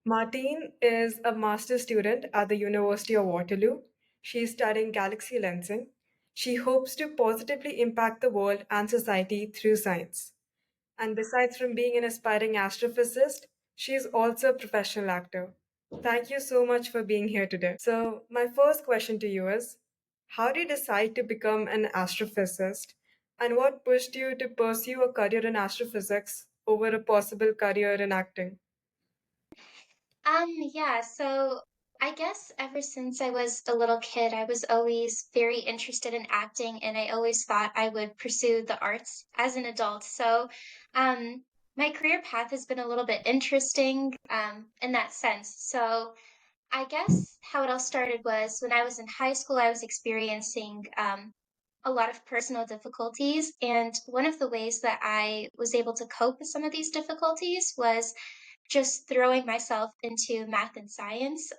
Martine is a master's student at the University of Waterloo. She is studying galaxy lensing. She hopes to positively impact the world and society through science. And besides from being an aspiring astrophysicist, she is also a professional actor. Thank you so much for being here today. So, my first question to you is, how did you decide to become an astrophysicist? And what pushed you to pursue a career in astrophysics over a possible career in acting? Yeah, so I guess ever since I was a little kid, I was always very interested in acting, and I always thought I would pursue the arts as an adult. So, my career path has been a little bit interesting, in that sense. So, I guess how it all started was when I was in high school, I was experiencing, a lot of personal difficulties, and one of the ways that I was able to cope with some of these difficulties was just throwing myself into math and science.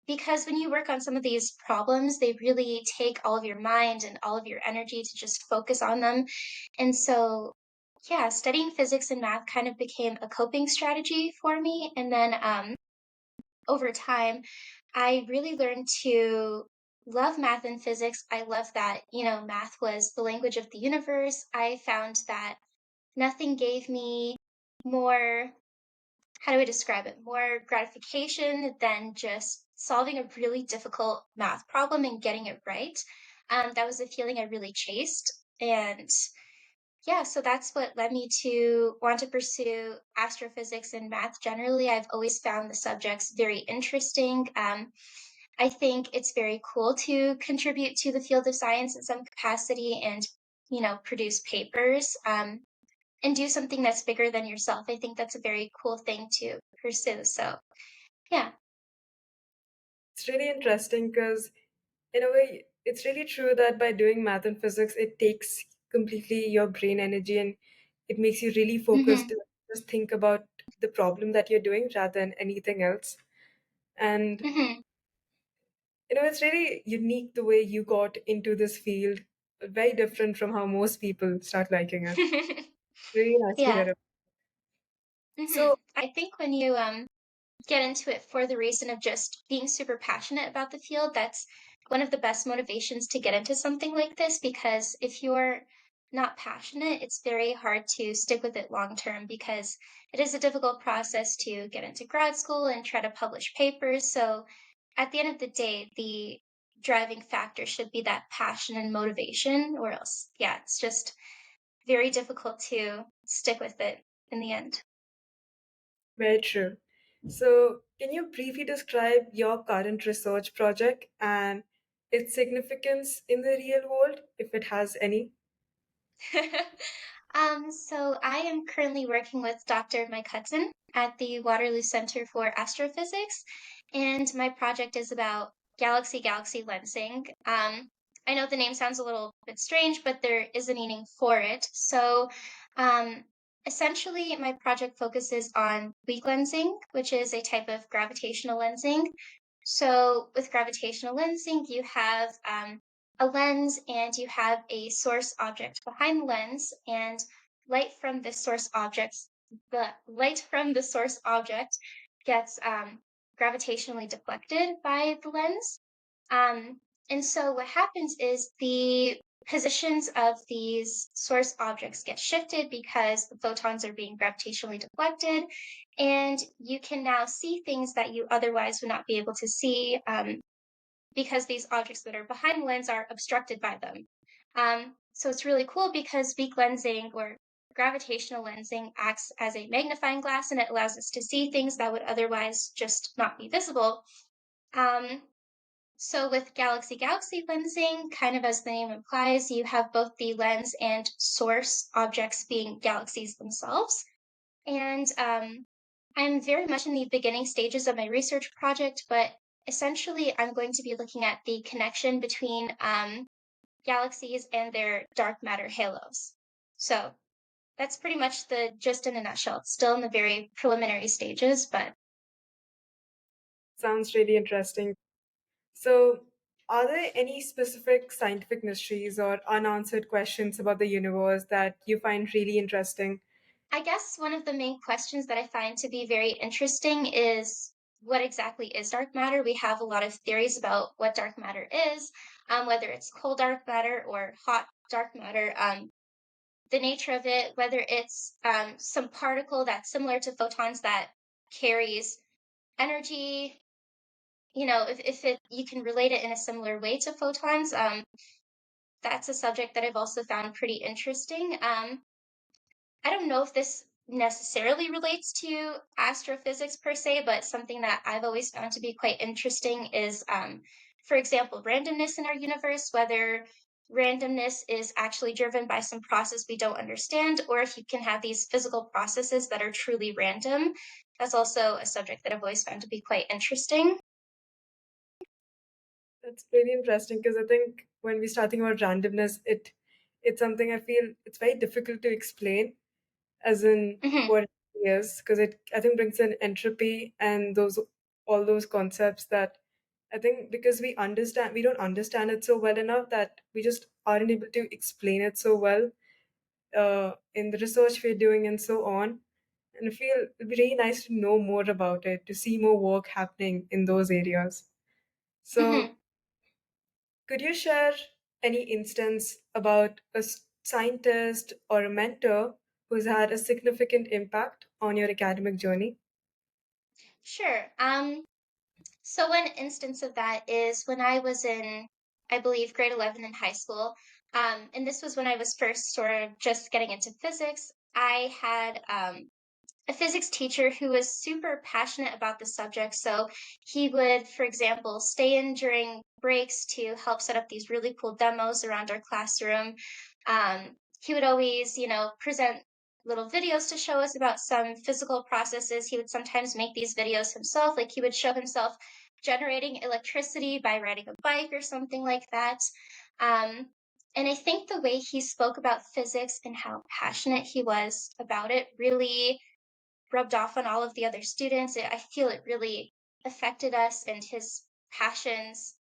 Because when you work on some of these problems, they really take all of your mind and all of your energy to just focus on them. And so, yeah, studying physics and math kind of became a coping strategy for me. And then over time, I really learned to love math and physics. I love that, math was the language of the universe. I found that nothing gave me more, how do I describe it? More gratification than just solving a really difficult math problem and getting it right. That was a feeling I really chased. And yeah, so that's what led me to want to pursue astrophysics and math generally. I've always found the subjects very interesting. I think it's very cool to contribute to the field of science in some capacity and, produce papers. And do something that's bigger than yourself. I think that's a very cool thing to pursue. So, yeah. It's really interesting because, in a way, it's really true that by doing math and physics, it takes completely your brain energy and it makes you really focused Mhm. to just think about the problem that you're doing rather than anything else. And, Mhm. it's really unique the way you got into this field, very different from how most people start liking it. Really nice to Yeah. hear it. Mhm. So, I think when you get into it for the reason of just being super passionate about the field, that's one of the best motivations to get into something like this because if you're not passionate, it's very hard to stick with it long term because it is a difficult process to get into grad school and try to publish papers. So, at the end of the day, the driving factor should be that passion and motivation, or else, yeah, it's just very difficult to stick with it in the end. very true. So, can you briefly describe your current research project and its significance in the real world, if it has any? So I am currently working with Dr. Mike Hudson at the Waterloo Center for Astrophysics, and my project is about galaxy lensing. I know the name sounds a little bit strange, but there is a meaning for it. So, um, essentially, my project focuses on weak lensing, which is a type of gravitational lensing. So, with gravitational lensing, you have a lens and you have a source object behind the lens, and light from the source objects the light from the source object gets gravitationally deflected by the lens. And so what happens is the positions of these source objects get shifted because the photons are being gravitationally deflected, and you can now see things that you otherwise would not be able to see, because these objects that are behind the lens are obstructed by them. So it's really cool because weak lensing or gravitational lensing acts as a magnifying glass and it allows us to see things that would otherwise just not be visible. Um, so with galaxy lensing, kind of as the name implies, you have both the lens and source objects being galaxies themselves. And I'm very much in the beginning stages of my research project, but essentially I'm going to be looking at the connection between galaxies and their dark matter halos. So that's pretty much the gist in a nutshell. It's still in the very preliminary stages, but Sounds really interesting. So, are there any specific scientific mysteries or unanswered questions about the universe that you find really interesting? I guess one of the main questions that I find to be very interesting is what exactly is dark matter? We have a lot of theories about what dark matter is, whether it's cold dark matter or hot dark matter, the nature of it, whether it's some particle that's similar to photons that carries energy. If it you can relate it in a similar way to photons. That's a subject that I've also found pretty interesting. I don't know if this necessarily relates to astrophysics per se, but something that I've always found to be quite interesting is, for example, randomness in our universe, whether randomness is actually driven by some process we don't understand, or if you can have these physical processes that are truly random. That's also a subject that I've always found to be quite interesting. That's really interesting because I think when we start thinking about randomness, it's something I feel it's very difficult to explain, as in Hmm. what it is, because it I think brings in entropy and those all those concepts that I think because we don't understand it so well enough that we just aren't able to explain it so well in the research we're doing and so on. And I feel it'd be really nice to know more about it, to see more work happening in those areas. So Hmm. could you share any instance about a scientist or a mentor who's had a significant impact on your academic journey? Sure. So one instance of that is when I was in, I believe, grade 11 in high school. And this was when I was first sort of just getting into physics. I had a physics teacher who was super passionate about the subject. So he would, for example, stay in during breaks to help set up these really cool demos around our classroom. He would always, present little videos to show us about some physical processes. He would sometimes make these videos himself, like he would show himself generating electricity by riding a bike or something like that. Um, and I think the way he spoke about physics and how passionate he was about it really rubbed off on all of the other students. I feel it really affected us, and his passions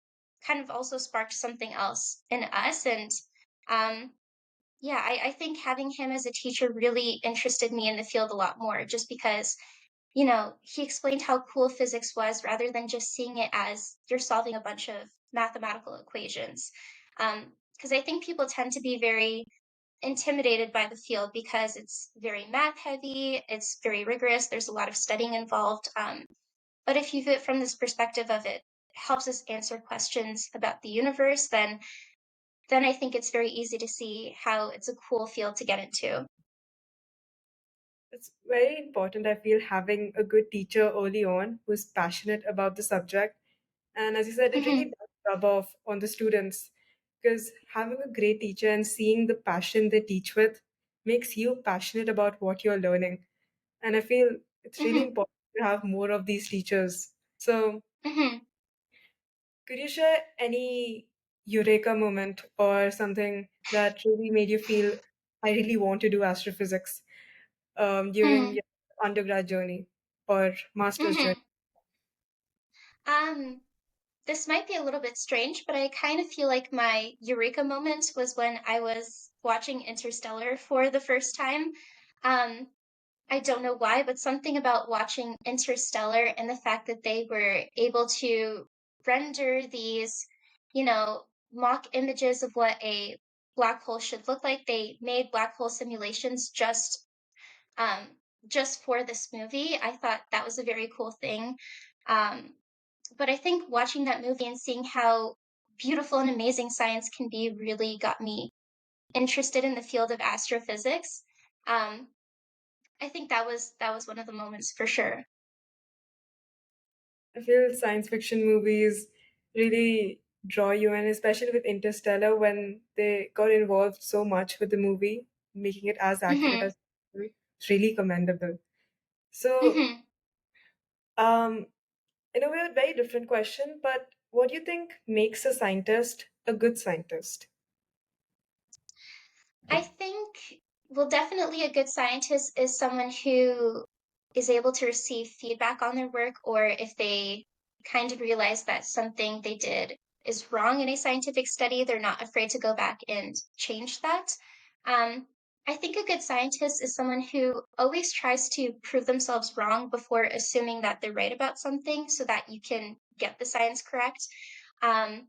kind of also sparked something else in us. And um, yeah, I think having him as a teacher really interested me in the field a lot more, just because, he explained how cool physics was rather than just seeing it as you're solving a bunch of mathematical equations. Because I think people tend to be very intimidated by the field because it's very math heavy, it's very rigorous, there's a lot of studying involved. But if you view it from this perspective of it helps us answer questions about the universe, then I think it's very easy to see how it's a cool field to get into. It's very important, I feel, having a good teacher early on who's passionate about the subject. And as you said, it really Hmm. does rub off on the students because having a great teacher and seeing the passion they teach with makes you passionate about what you're learning. And I feel it's really Hmm. important to have more of these teachers. So, Hmm. could you share any eureka moment or something that really made you feel, I really want to do astrophysics during Hmm. your undergrad journey or master's journey? Hmm. Um, this might be a little bit strange, but I kind of feel like my eureka moment was when I was watching Interstellar for the first time. Um, I don't know why, but something about watching Interstellar and the fact that they were able to render these, mock images of what a black hole should look like. They made black hole simulations um, just for this movie. I thought that was a very cool thing. Um, but I think watching that movie and seeing how beautiful and amazing science can be really got me interested in the field of astrophysics. Um, I think that was one of the moments for sure. I feel science fiction movies really draw you in, especially with Interstellar when they got involved so much with the movie, making it as accurate Mhm. as possible. It's really commendable. So, Mhm. um, in a way, a very different question, but what do you think makes a scientist a good scientist? I think, well, definitely a good scientist is someone who is able to receive feedback on their work, or if they kind of realize that something they did is wrong in a scientific study, they're not afraid to go back and change that. Um, I think a good scientist is someone who always tries to prove themselves wrong before assuming that they're right about something so that you can get the science correct. Um,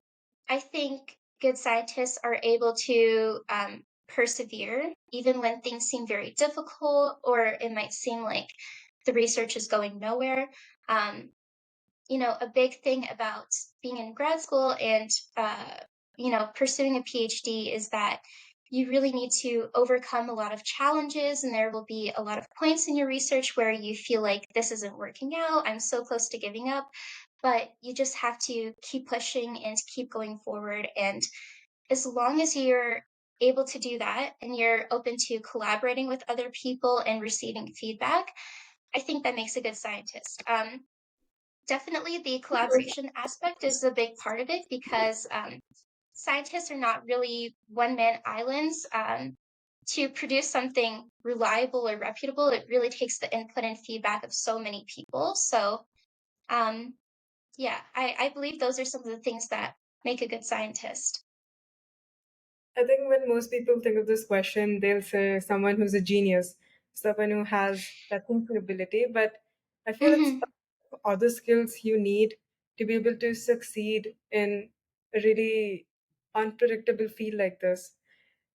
I think good scientists are able to persevere even when things seem very difficult or it might seem like the research is going nowhere. Um, a big thing about being in grad school and, pursuing a PhD is that you really need to overcome a lot of challenges, and there will be a lot of points in your research where you feel like this isn't working out. I'm so close to giving up. But you just have to keep pushing and keep going forward. And as long as you're able to do that and you're open to collaborating with other people and receiving feedback, I think that makes a good scientist. Definitely, the collaboration aspect is a big part of it because scientists are not really one man islands. To produce something reliable or reputable, it really takes the input and feedback of so many people. So, um, yeah, I believe those are some of the things that make a good scientist. I think when most people think of this question, they'll say someone who's a genius, someone who has that thinking ability. But I feel it's Hmm. other skills you need to be able to succeed in a really unpredictable field like this.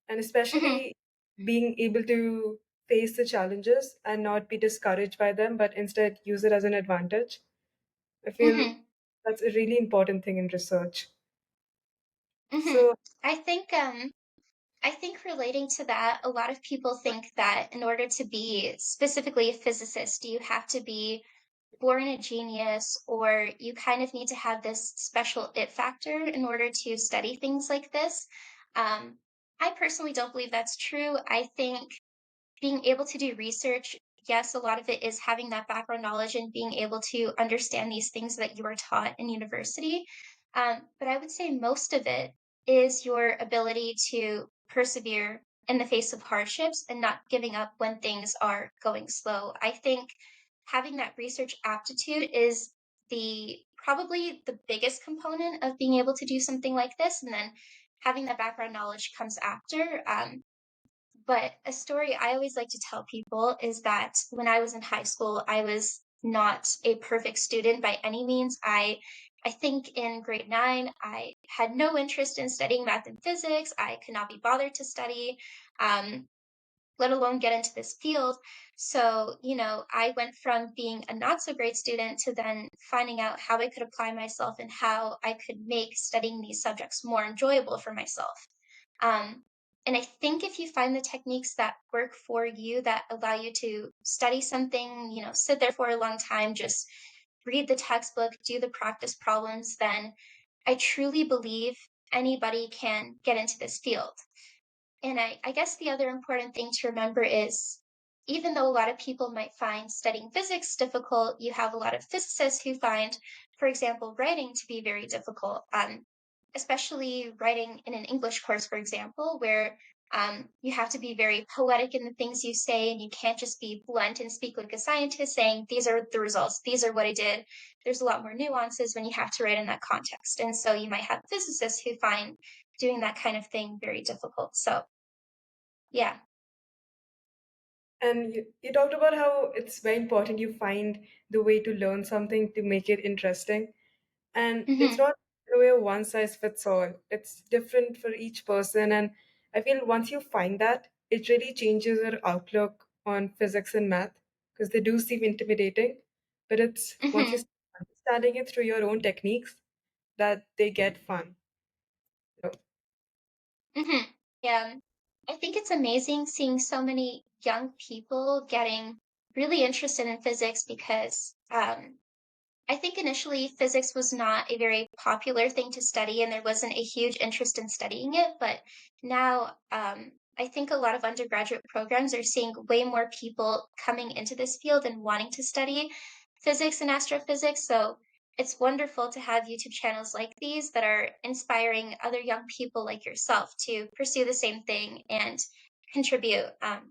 And Hmm. especially being able to face the challenges and not be discouraged by them, but instead use it as an advantage. I feel Hmm. that's a really important thing in research. Hmm. So, I think I think relating to that, a lot of people think that in order to be specifically a physicist, you have to be born a genius or you kind of need to have this special it factor in order to study things like this. Um, I personally don't believe that's true. I think being able to do research, yes, a lot of it is having that background knowledge and being able to understand these things that you are taught in university. But I would say most of it is your ability to persevere in the face of hardships and not giving up when things are going slow. I think having that research aptitude is the probably the biggest component of being able to do something like this. And then having that background knowledge comes after. But a story I always like to tell people is that when I was in high school, I was not a perfect student by any means. I think in grade 9, I had no interest in studying math and physics. I could not be bothered to study, um, let alone get into this field. So, I went from being a not so great student to then finding out how I could apply myself and how I could make studying these subjects more enjoyable for myself. Um, and I think if you find the techniques that work for you that allow you to study something, sit there for a long time, just read the textbook, do the practice problems, then I truly believe anybody can get into this field. And I guess the other important thing to remember is even though a lot of people might find studying physics difficult, you have a lot of physicists who find, for example, writing to be very difficult, especially writing in an English course, for example, where you have to be very poetic in the things you say and you can't just be blunt and speak like a scientist saying, these are the results, these are what I did. There's a lot more nuances when you have to write in that context. And so you might have physicists who find doing that kind of thing very difficult. So, yeah. and you talked about how it's very important you find the way to learn something to make it interesting. And it's Mhm. not in a way a one size fits all. It's different for each person. And I feel once you find that, it really changes your outlook on physics and math because they do seem intimidating. But it's once you Mhm. start understanding it through your own techniques that they get fun. So, Mhm. Yeah. I think it's amazing seeing so many young people getting really interested in physics because I think initially physics was not a very popular thing to study and there wasn't a huge interest in studying it. But now I think a lot of undergraduate programs are seeing way more people coming into this field and wanting to study physics and astrophysics. So it's wonderful to have YouTube channels like these that are inspiring other young people like yourself to pursue the same thing and contribute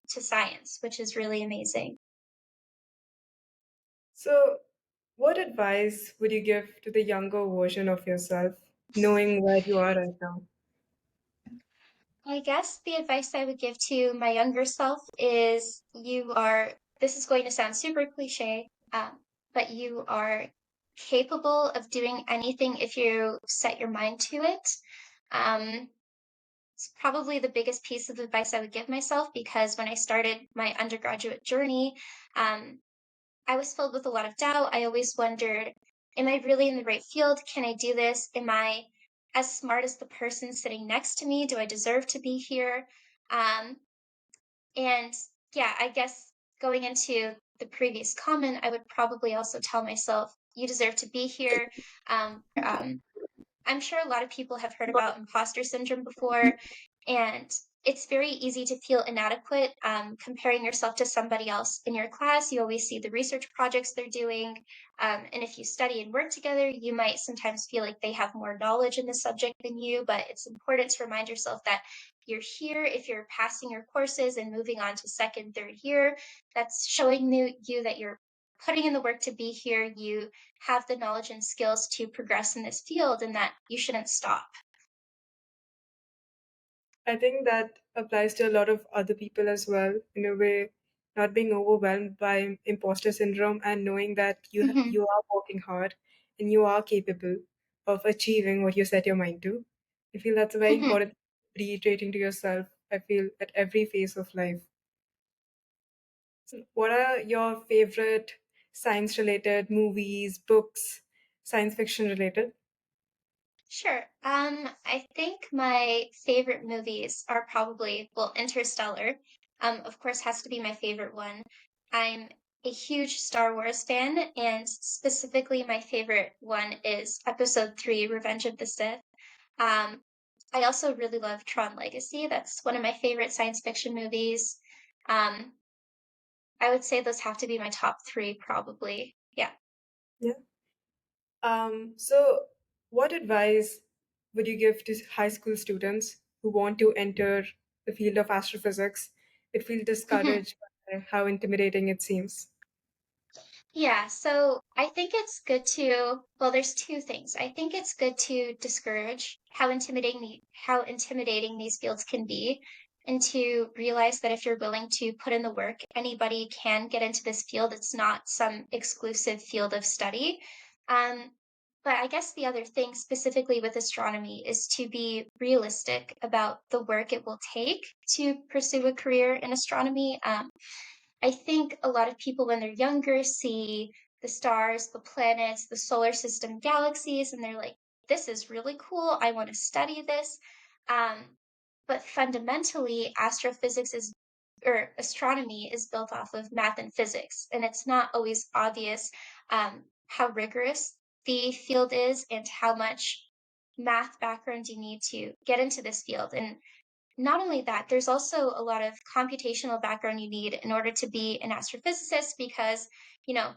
to science, which is really amazing. so, what advice would you give to the younger version of yourself, knowing where you are right now? I guess the advice I would give to my younger self is this is going to sound super cliche, but you are capable of doing anything if you set your mind to it. Um, it's probably the biggest piece of advice I would give myself because when I started my undergraduate journey, um, I was filled with a lot of doubt. I always wondered, am I really in the right field? Can I do this? Am I as smart as the person sitting next to me? Do I deserve to be here? Um, and yeah, I guess going into the previous comment, I would probably also tell myself, you deserve to be here. I'm sure a lot of people have heard about imposter syndrome before, and it's very easy to feel inadequate comparing yourself to somebody else in your class. You always see the research projects they're doing. And if you study and work together, you might sometimes feel like they have more knowledge in the subject than you. But it's important to remind yourself that you're here if you're passing your courses and moving on to second, third year. That's showing you that you're putting in the work to be here. You have the knowledge and skills to progress in this field and that you shouldn't stop. I think that applies to a lot of other people as well, in a way, not being overwhelmed by imposter syndrome and knowing that Mhm, you are working hard and you are capable of achieving what you set your mind to. I feel that's very mhm. important, reiterating to yourself, I feel, at every phase of life. So what are your favorite science related movies, books, science fiction related? Sure. I think my favorite movies are probably, well, Interstellar, of course, has to be my favorite one. I'm a huge Star Wars fan, and specifically, my favorite one is Episode 3, Revenge of the Sith. Um, I also really love Tron Legacy. That's one of my favorite science fiction movies. Um, I would say those have to be my top three, probably. Yeah. Yeah. So, what advice would you give to high school students who want to enter the field of astrophysics but feel discouraged by how intimidating it seems? Yeah, so I think it's good to, well, there's two things. I think it's good to discourage how intimidating these fields can be, and to realize that if you're willing to put in the work, anybody can get into this field. It's not some exclusive field of study. Um, but I guess the other thing specifically with astronomy is to be realistic about the work it will take to pursue a career in astronomy. I think a lot of people, when they're younger, see the stars, the planets, the solar system, galaxies, and they're like, this is really cool. I want to study this. Um, but fundamentally, astronomy is built off of math and physics, and it's not always obvious how rigorous the field is and how much math background you need to get into this field. And not only that, there's also a lot of computational background you need in order to be an astrophysicist because, you know,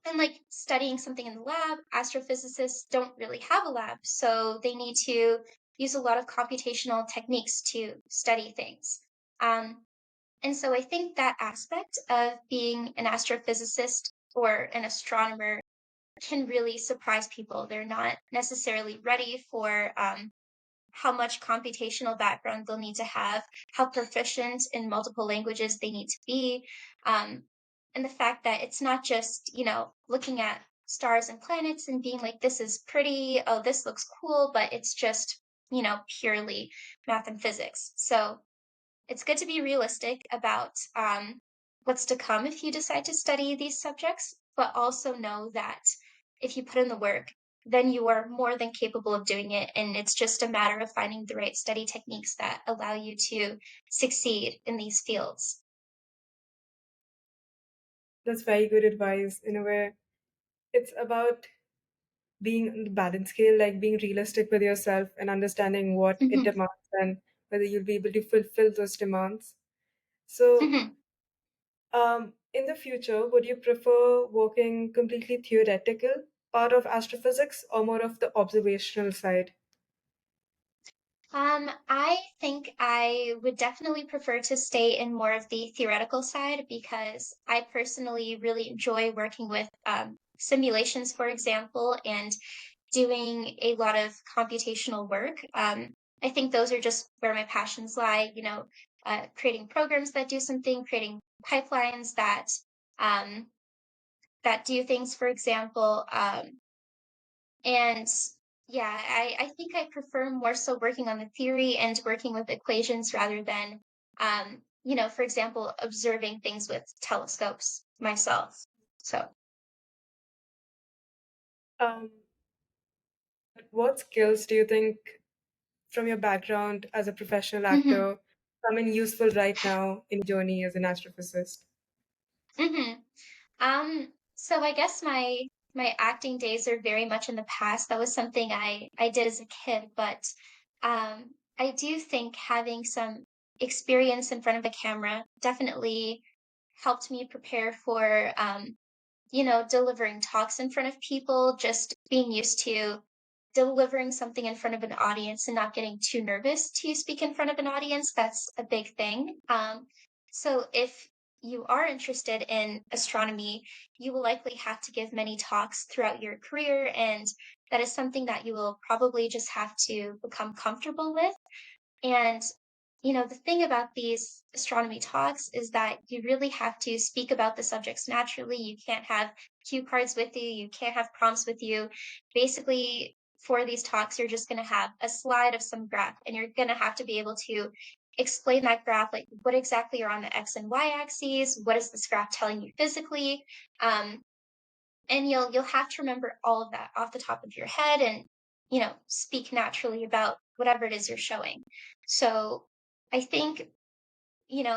unlike studying something in the lab, astrophysicists don't really have a lab. So they need to use a lot of computational techniques to study things. Um, and so I think that aspect of being an astrophysicist or an astronomer can really surprise people. They're not necessarily ready for how much computational background they'll need to have, how proficient in multiple languages they need to be, um, and the fact that it's not just, looking at stars and planets and being like, this is pretty, oh, this looks cool, but it's just, purely math and physics. So it's good to be realistic about what's to come if you decide to study these subjects, but also know that if you put in the work, then you are more than capable of doing it. And it's just a matter of finding the right study techniques that allow you to succeed in these fields. That's very good advice. In a way, it's about being on the balance scale, like being realistic with yourself and understanding what it Hmm. demands and whether you'll be able to fulfill those demands. So, Hmm. in the future, would you prefer working completely theoretical part of astrophysics or more of the observational side? I think I would definitely prefer to stay in more of the theoretical side because I personally really enjoy working with simulations, for example, and doing a lot of computational work. I think those are just where my passions lie, creating programs that do something, creating pipelines um, that do things, for example. And yeah, I think I prefer more so working on the theory and working with equations rather than, for example, observing things with telescopes myself. So, Um, what skills do you think, from your background as a professional hmm actor, come in useful right now in your journey as an astrophysicist? hmm so I guess my acting days are very much in the past. That was something I did as a kid, but I do think having some experience in front of a camera definitely helped me prepare for delivering talks in front of people, just being used to delivering something in front of an audience and not getting too nervous to speak in front of an audience. That's a big thing. So if you are interested in astronomy, you will likely have to give many talks throughout your career, and that is something that you will probably just have to become comfortable with. And, the thing about these astronomy talks is that you really have to speak about the subjects naturally. You can't have cue cards with you, you can't have prompts with you. Basically, for these talks, you're just going to have a slide of some graph, and you're going to have to be able to explain that graph, like what exactly are on the x and y axes, what is this graph telling you physically, um, and you'll have to remember all of that off the top of your head and speak naturally about whatever it is you're showing. So I think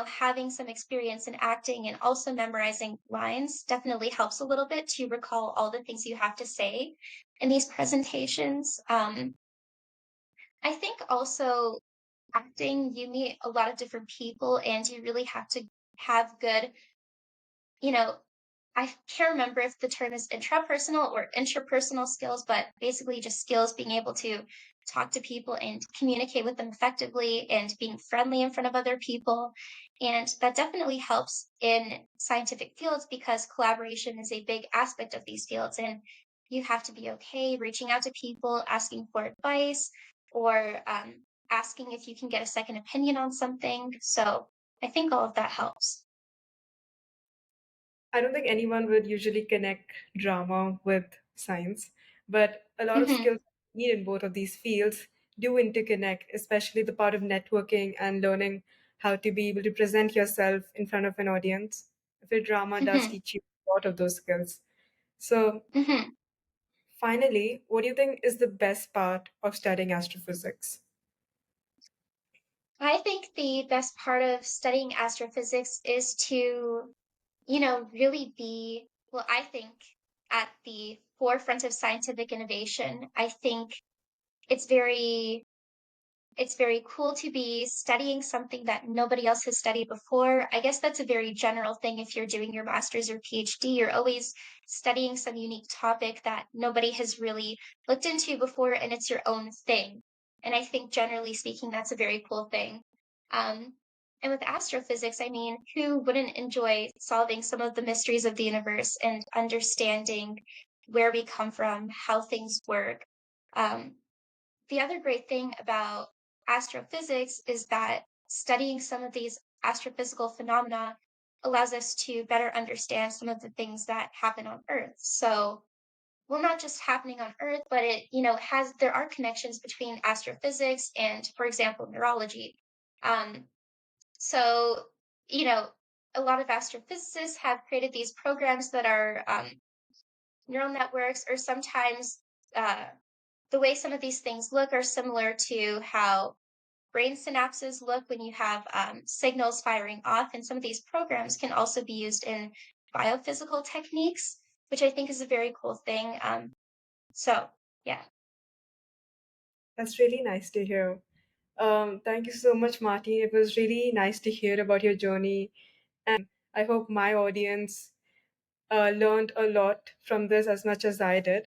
having some experience in acting and also memorizing lines definitely helps a little bit to recall all the things you have to say in these presentations. I think also acting, you meet a lot of different people and you really have to have good, you know, I can't remember if the term is intrapersonal or interpersonal skills, but basically just skills being able to talk to people and communicate with them effectively and being friendly in front of other people. And that definitely helps in scientific fields because collaboration is a big aspect of these fields. And you have to be okay reaching out to people, asking for advice, or asking if you can get a second opinion on something. So I think all of that helps. I don't think anyone would usually connect drama with science, but a lot of hmm skills needed in both of these fields do interconnect, especially the part of networking and learning how to be able to present yourself in front of an audience. I feel drama does hmm teach you a lot of those skills. So, hmm finally, what do you think is the best part of studying astrophysics? I think the best part of studying astrophysics is to, really be, well, I think at the forefront of scientific innovation. I think it's very it's very cool to be studying something that nobody else has studied before. I guess that's a very general thing if you're doing your master's or PhD. You're always studying some unique topic that nobody has really looked into before, and it's your own thing. And I think generally speaking, that's a very cool thing. Um, and with astrophysics, I mean, who wouldn't enjoy solving some of the mysteries of the universe and understanding where we come from, how things work? Um, the other great thing about astrophysics is that studying some of these astrophysical phenomena allows us to better understand some of the things that happen on Earth. So, well, not just happening on Earth, but it, there are connections between astrophysics and, for example, neurology. Um, so, you know, a lot of astrophysicists have created these programs that are neural networks, or sometimes uh, the way some of these things look are similar to how brain synapses look when you have signals firing off. And some of these programs can also be used in biophysical techniques, which I think is a very cool thing. So, yeah. That's really nice to hear. Thank you so much, Martine. It was really nice to hear about your journey. I hope my audience learned a lot from this as much as I did.